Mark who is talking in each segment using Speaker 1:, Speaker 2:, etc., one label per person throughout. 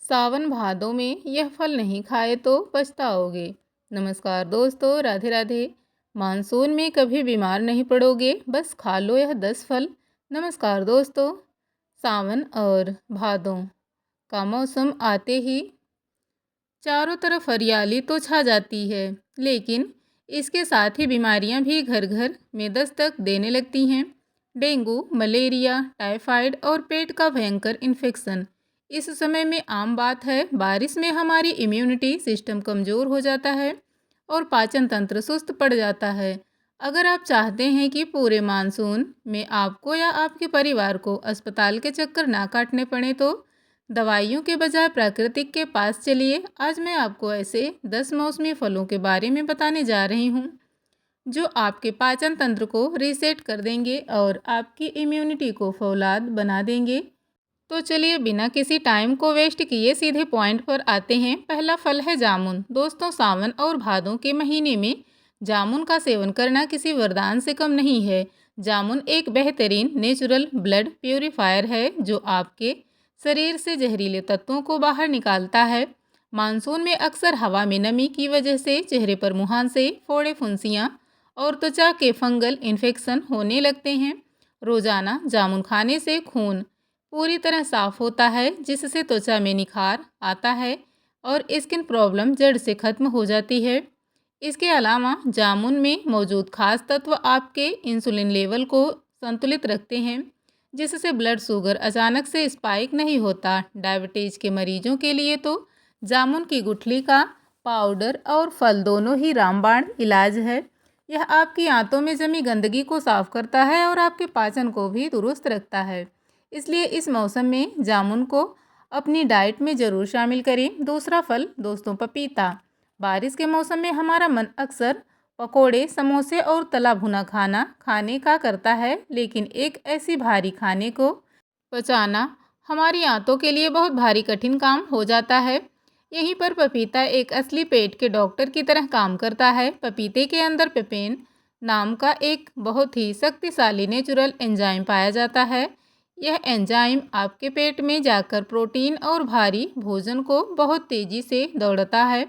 Speaker 1: सावन भादों में यह फल नहीं खाए तो पछताओगे। नमस्कार दोस्तों, राधे राधे। मानसून में कभी बीमार नहीं पड़ोगे, बस खा लो यह 10 फल। नमस्कार दोस्तों। सावन और भादों का मौसम आते ही चारों तरफ हरियाली तो छा जाती है, लेकिन इसके साथ ही बीमारियां भी घर घर में दस्तक देने लगती हैं। डेंगू, मलेरिया, टाइफाइड और पेट का भयंकर इन्फेक्शन इस समय में आम बात है। बारिश में हमारी इम्यूनिटी सिस्टम कमज़ोर हो जाता है और पाचन तंत्र सुस्त पड़ जाता है। अगर आप चाहते हैं कि पूरे मानसून में आपको या आपके परिवार को अस्पताल के चक्कर ना काटने पड़े, तो दवाइयों के बजाय प्राकृतिक के पास चलिए। आज मैं आपको ऐसे 10 मौसमी फलों के बारे में बताने जा रही हूँ जो आपके पाचन तंत्र को रीसेट कर देंगे और आपकी इम्यूनिटी को फौलाद बना देंगे। तो चलिए बिना किसी टाइम को वेस्ट किए सीधे पॉइंट पर आते हैं। पहला फल है जामुन। दोस्तों, सावन और भादों के महीने में जामुन का सेवन करना किसी वरदान से कम नहीं है। जामुन एक बेहतरीन नेचुरल ब्लड प्यूरिफायर है जो आपके शरीर से जहरीले तत्वों को बाहर निकालता है। मानसून में अक्सर हवा में नमी की वजह से चेहरे पर मुहांसे, फोड़े, फुंसियाँ और त्वचा के फंगल इन्फेक्शन होने लगते हैं। रोजाना जामुन खाने से खून पूरी तरह साफ होता है, जिससे त्वचा में निखार आता है और स्किन प्रॉब्लम जड़ से खत्म हो जाती है। इसके अलावा जामुन में मौजूद खास तत्व आपके इंसुलिन लेवल को संतुलित रखते हैं, जिससे ब्लड शुगर अचानक से स्पाइक नहीं होता। डायबिटीज के मरीजों के लिए तो जामुन की गुठली का पाउडर और फल दोनों ही रामबाण इलाज है। यह आपकी आंतों में जमी गंदगी को साफ करता है और आपके पाचन को भी दुरुस्त रखता है। इसलिए इस मौसम में जामुन को अपनी डाइट में ज़रूर शामिल करें। दूसरा फल दोस्तों, पपीता। बारिश के मौसम में हमारा मन अक्सर पकोड़े, समोसे और तला भुना खाना खाने का करता है, लेकिन एक ऐसी भारी खाने को पचाना हमारी आंतों के लिए बहुत भारी कठिन काम हो जाता है। यहीं पर पपीता एक असली पेट के डॉक्टर की तरह काम करता है। पपीते के अंदर पेपेन नाम का एक बहुत ही शक्तिशाली नेचुरल एंजाइम पाया जाता है। यह एंजाइम आपके पेट में जाकर प्रोटीन और भारी भोजन को बहुत तेज़ी से दौड़ता है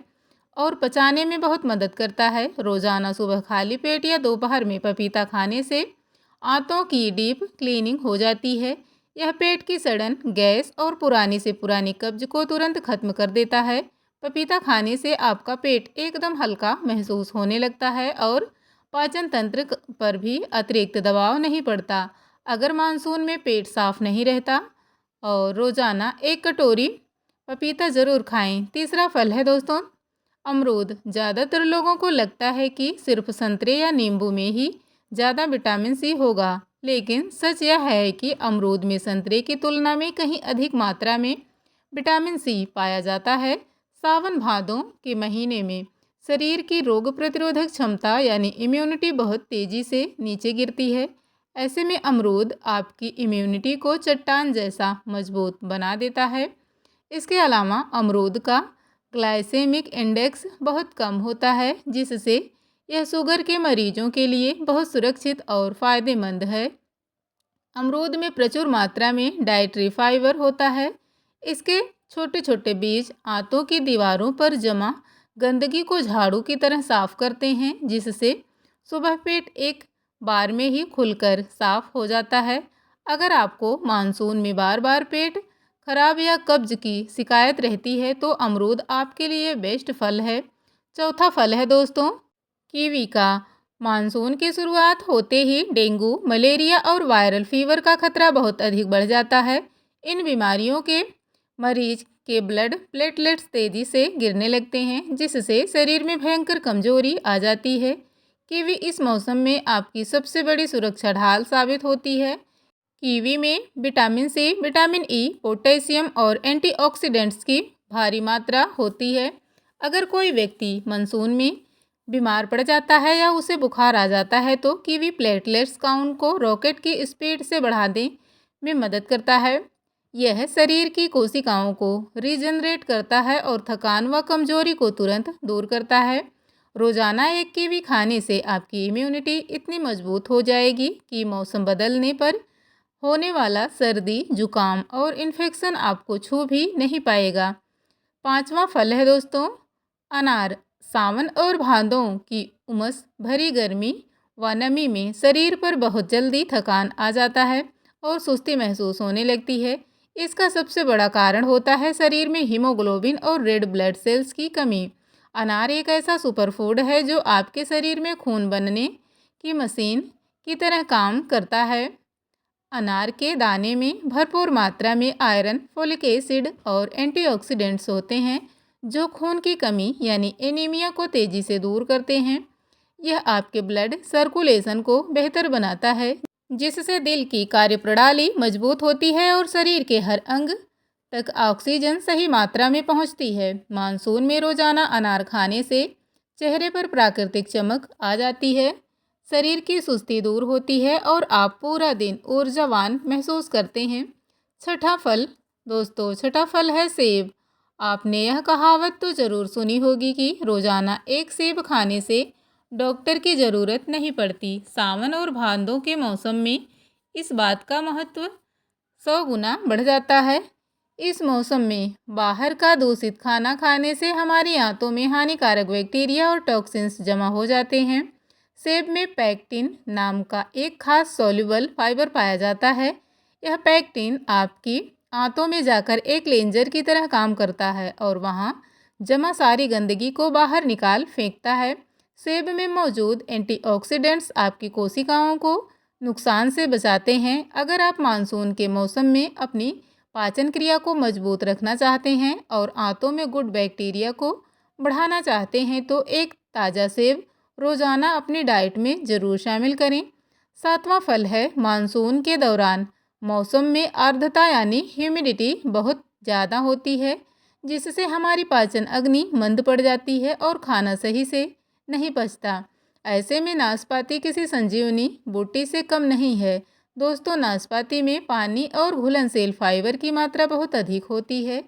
Speaker 1: और पचाने में बहुत मदद करता है। रोज़ाना सुबह खाली पेट या दोपहर में पपीता खाने से आंतों की डीप क्लीनिंग हो जाती है। यह पेट की सड़न, गैस और पुरानी से पुरानी कब्ज को तुरंत खत्म कर देता है। पपीता खाने से आपका पेट एकदम हल्का महसूस होने लगता है और पाचन तंत्र पर भी अतिरिक्त दबाव नहीं पड़ता। अगर मानसून में पेट साफ नहीं रहता और रोज़ाना एक कटोरी पपीता ज़रूर खाएं। तीसरा फल है दोस्तों, अमरूद। ज़्यादातर लोगों को लगता है कि सिर्फ संतरे या नींबू में ही ज़्यादा विटामिन सी होगा, लेकिन सच यह है कि अमरूद में संतरे की तुलना में कहीं अधिक मात्रा में विटामिन सी पाया जाता है। सावन भादों के महीने में शरीर की रोग प्रतिरोधक क्षमता यानी इम्यूनिटी बहुत तेज़ी से नीचे गिरती है। ऐसे में अमरूद आपकी इम्यूनिटी को चट्टान जैसा मजबूत बना देता है। इसके अलावा अमरूद का ग्लाइसेमिक इंडेक्स बहुत कम होता है, जिससे यह शुगर के मरीजों के लिए बहुत सुरक्षित और फ़ायदेमंद है। अमरूद में प्रचुर मात्रा में डाइटरी फाइबर होता है। इसके छोटे छोटे बीज आंतों की दीवारों पर जमा गंदगी को झाड़ू की तरह साफ करते हैं, जिससे सुबह पेट एक बार में ही खुलकर साफ हो जाता है। अगर आपको मानसून में बार बार पेट खराब या कब्ज की शिकायत रहती है, तो अमरूद आपके लिए बेस्ट फल है। चौथा फल है दोस्तों, कीवी का। मानसून की शुरुआत होते ही डेंगू, मलेरिया और वायरल फीवर का खतरा बहुत अधिक बढ़ जाता है। इन बीमारियों के मरीज के ब्लड प्लेटलेट्स तेज़ी से गिरने लगते हैं, जिससे शरीर में भयंकर कमजोरी आ जाती है। कीवी इस मौसम में आपकी सबसे बड़ी सुरक्षा ढाल साबित होती है। कीवी में vitamin C, vitamin E, potassium और एंटीऑक्सीडेंट्स की भारी मात्रा होती है। अगर कोई व्यक्ति मानसून में बीमार पड़ जाता है या उसे बुखार आ जाता है, तो कीवी प्लेटलेट्स काउंट को रॉकेट की स्पीड से बढ़ाने में मदद करता है। यह शरीर की कोशिकाओं को रीजनरेट करता है और थकान व कमजोरी को तुरंत दूर करता है। रोजाना एक कीवी खाने से आपकी इम्यूनिटी इतनी मजबूत हो जाएगी कि मौसम बदलने पर होने वाला सर्दी, जुकाम और इन्फेक्शन आपको छू भी नहीं पाएगा। पांचवा फल है दोस्तों अनार। सावन और भादों की उमस भरी गर्मी व नमी में शरीर पर बहुत जल्दी थकान आ जाता है और सुस्ती महसूस होने लगती है। इसका सबसे बड़ा कारण होता है शरीर में हीमोग्लोबिन और रेड ब्लड सेल्स की कमी। अनार एक ऐसा सुपरफूड है जो आपके शरीर में खून बनने की मशीन की तरह काम करता है। अनार के दाने में भरपूर मात्रा में आयरन, फोलिक एसिड और एंटीऑक्सीडेंट्स होते हैं जो खून की कमी यानी एनीमिया को तेजी से दूर करते हैं। यह आपके ब्लड सर्कुलेशन को बेहतर बनाता है जिससे दिल की कार्यप्रणाली मजबूत होती है और शरीर के हर अंग तक ऑक्सीजन सही मात्रा में पहुंचती है। मानसून में रोजाना अनार खाने से चेहरे पर प्राकृतिक चमक आ जाती है, शरीर की सुस्ती दूर होती है और आप पूरा दिन ऊर्जावान महसूस करते हैं। छठा फल दोस्तों, छठा फल है सेब। आपने यह कहावत तो ज़रूर सुनी होगी कि रोज़ाना एक सेब खाने से डॉक्टर की ज़रूरत नहीं पड़ती। सावन और भादों के मौसम में इस बात का महत्व 100 गुना बढ़ जाता है। इस मौसम में बाहर का दूषित खाना खाने से हमारी आंतों में हानिकारक बैक्टीरिया और टॉक्सिन्स जमा हो जाते हैं। सेब में पैक्टिन नाम का एक खास सॉल्युबल फाइबर पाया जाता है। यह पैक्टिन आपकी आंतों में जाकर एक क्लेंजर की तरह काम करता है और वहां जमा सारी गंदगी को बाहर निकाल फेंकता है। सेब में मौजूद एंटीऑक्सीडेंट्स आपकी कोशिकाओं को नुकसान से बचाते हैं। अगर आप मानसून के मौसम में अपनी पाचन क्रिया को मजबूत रखना चाहते हैं और आंतों में गुड बैक्टीरिया को बढ़ाना चाहते हैं तो एक ताज़ा सेब रोज़ाना अपनी डाइट में ज़रूर शामिल करें। सातवां फल है मानसून के दौरान मौसम में आर्द्रता यानी ह्यूमिडिटी बहुत ज़्यादा होती है जिससे हमारी पाचन अग्नि मंद पड़ जाती है और खाना सही से नहीं पचता। ऐसे में नाशपाती किसी संजीवनी बूटी से कम नहीं है। दोस्तों, नाशपाती में पानी और घुलनशील फाइबर की मात्रा बहुत अधिक होती है।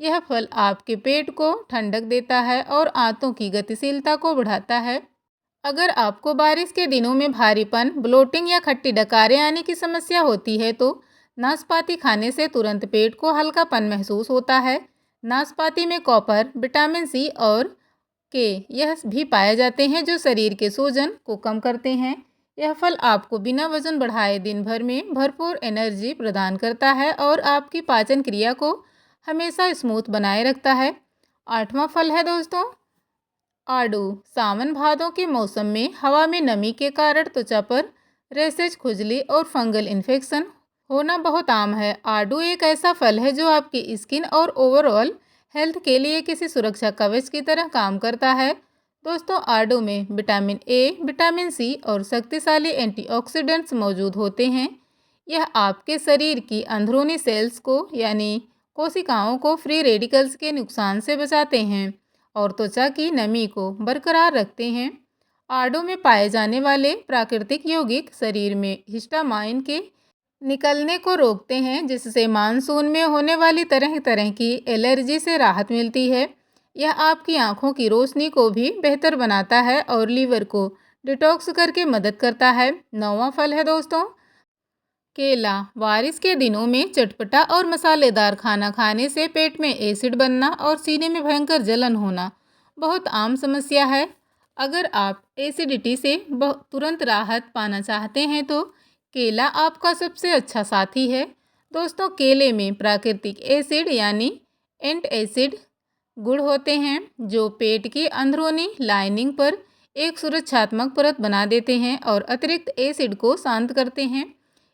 Speaker 1: यह फल आपके पेट को ठंडक देता है और आंतों की गतिशीलता को बढ़ाता है। अगर आपको बारिश के दिनों में भारीपन, ब्लोटिंग या खट्टी डकारें आने की समस्या होती है तो नाशपाती खाने से तुरंत पेट को हल्कापन महसूस होता है। नाशपाती में कॉपर, विटामिन सी और के यह भी पाए जाते हैं जो शरीर के सूजन को कम करते हैं। यह फल आपको बिना वजन बढ़ाए दिन भर में भरपूर एनर्जी प्रदान करता है और आपकी पाचन क्रिया को हमेशा स्मूथ बनाए रखता है। आठवां फल है दोस्तों आड़ू। सावन भादों के मौसम में हवा में नमी के कारण त्वचा पर रैशेज, खुजली और फंगल इन्फेक्शन होना बहुत आम है। आड़ू एक ऐसा फल है जो आपकी स्किन और ओवरऑल हेल्थ के लिए किसी सुरक्षा कवच की तरह काम करता है। दोस्तों, आड़ू में विटामिन ए, विटामिन सी और शक्तिशाली एंटीऑक्सीडेंट्स मौजूद होते हैं। यह आपके शरीर की अंदरूनी सेल्स को यानी कोशिकाओं को फ्री रेडिकल्स के नुकसान से बचाते हैं और त्वचा की नमी को बरकरार रखते हैं। आड़ू में पाए जाने वाले प्राकृतिक यौगिक शरीर में हिस्टामाइन के निकलने को रोकते हैं जिससे मानसून में होने वाली तरह तरह की एलर्जी से राहत मिलती है। यह आपकी आंखों की रोशनी को भी बेहतर बनाता है और लीवर को डिटॉक्स करके मदद करता है। नौवां फल है दोस्तों केला। बारिश के दिनों में चटपटा और मसालेदार खाना खाने से पेट में एसिड बनना और सीने में भयंकर जलन होना बहुत आम समस्या है। अगर आप एसिडिटी से तुरंत राहत पाना चाहते हैं तो केला आपका सबसे अच्छा साथी है। दोस्तों, केले में प्राकृतिक एसिड यानी एंटासिड गुण होते हैं जो पेट की अंदरूनी लाइनिंग पर एक सुरक्षात्मक परत बना देते हैं और अतिरिक्त एसिड को शांत करते हैं।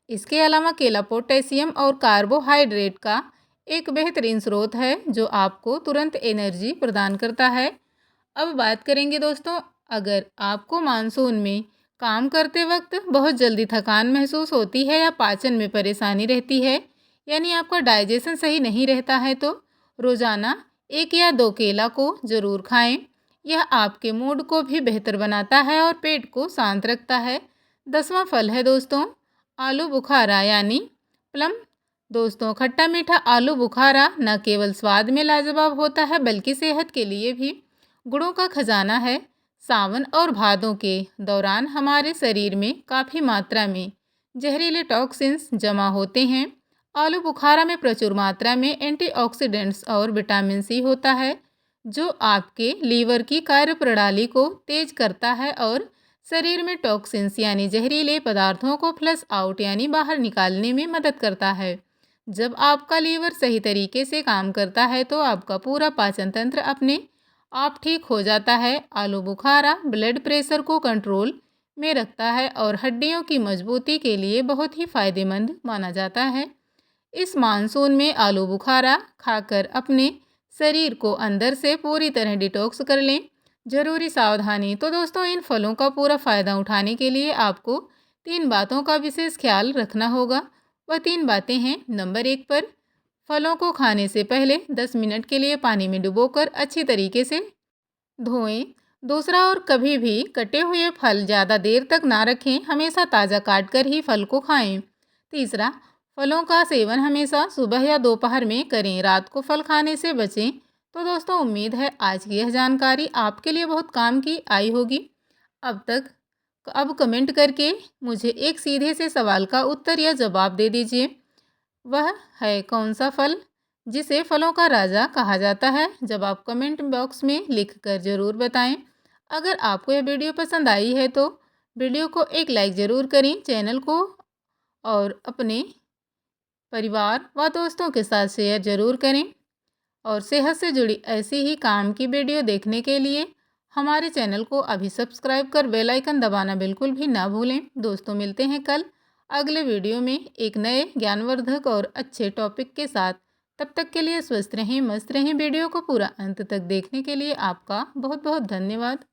Speaker 1: इसके अलावा केला पोटेशियम और कार्बोहाइड्रेट का एक बेहतरीन स्रोत है जो आपको तुरंत एनर्जी प्रदान करता है। अब बात करेंगे दोस्तों, अगर आपको मानसून में काम करते वक्त बहुत जल्दी थकान महसूस होती है या पाचन में परेशानी रहती है यानी आपका डाइजेशन सही नहीं रहता है तो रोज़ाना 1 या 2 केला को ज़रूर खाएं। यह आपके मूड को भी बेहतर बनाता है और पेट को शांत रखता है। 10वां फल है दोस्तों आलू बुखारा यानी प्लम। दोस्तों, खट्टा मीठा आलू बुखारा न केवल स्वाद में लाजवाब होता है बल्कि सेहत के लिए भी गुणों का खजाना है। सावन और भादों के दौरान हमारे शरीर में काफ़ी मात्रा में जहरीले टॉक्सिन्स जमा होते हैं आलू बुखारा में प्रचुर मात्रा में एंटीऑक्सीडेंट्स और विटामिन सी होता है, जो आपके लीवर की कार्यप्रणाली को तेज करता है और शरीर में टॉक्सिन्स यानी जहरीले पदार्थों को फ्लश आउट यानी बाहर निकालने में मदद करता है। जब आपका लीवर सही तरीके से काम करता है तो आपका पूरा पाचन तंत्र अपने आप ठीक हो जाता है। आलू बुखारा ब्लड प्रेशर को कंट्रोल में रखता है और हड्डियों की मजबूती के लिए बहुत ही फायदेमंद माना जाता है। इस मानसून में आलू बुखारा खाकर अपने शरीर को अंदर से पूरी तरह डिटॉक्स कर लें। जरूरी सावधानी। तो दोस्तों, इन फलों का पूरा फ़ायदा उठाने के लिए आपको 3 बातों का विशेष ख्याल रखना होगा। वह 3 बातें हैं। नंबर 1 पर फलों को खाने से पहले 10 मिनट के लिए पानी में डुबोकर अच्छी तरीके से धोएं। दूसरा, और कभी भी कटे हुए फल ज़्यादा देर तक ना रखें, हमेशा ताज़ा काट कर ही फल को खाएं। तीसरा, फलों का सेवन हमेशा सुबह या दोपहर में करें, रात को फल खाने से बचें। तो दोस्तों, उम्मीद है आज की यह जानकारी आपके लिए बहुत काम की आई होगी। अब कमेंट करके मुझे एक सीधे से सवाल का उत्तर या जवाब दे दीजिए। वह है कौन सा फल जिसे फलों का राजा कहा जाता है? जब आप कमेंट बॉक्स में लिख कर ज़रूर बताएं। अगर आपको यह वीडियो पसंद आई है तो वीडियो को एक लाइक ज़रूर करें, चैनल को और अपने परिवार व दोस्तों के साथ शेयर ज़रूर करें। और सेहत से जुड़ी ऐसी ही काम की वीडियो देखने के लिए हमारे चैनल को अभी सब्सक्राइब कर बेल आइकन दबाना बिल्कुल भी ना भूलें। दोस्तों, मिलते हैं कल अगले वीडियो में एक नए ज्ञानवर्धक और अच्छे टॉपिक के साथ। तब तक के लिए स्वस्थ रहें, मस्त रहें। वीडियो को पूरा अंत तक देखने के लिए आपका बहुत बहुत धन्यवाद।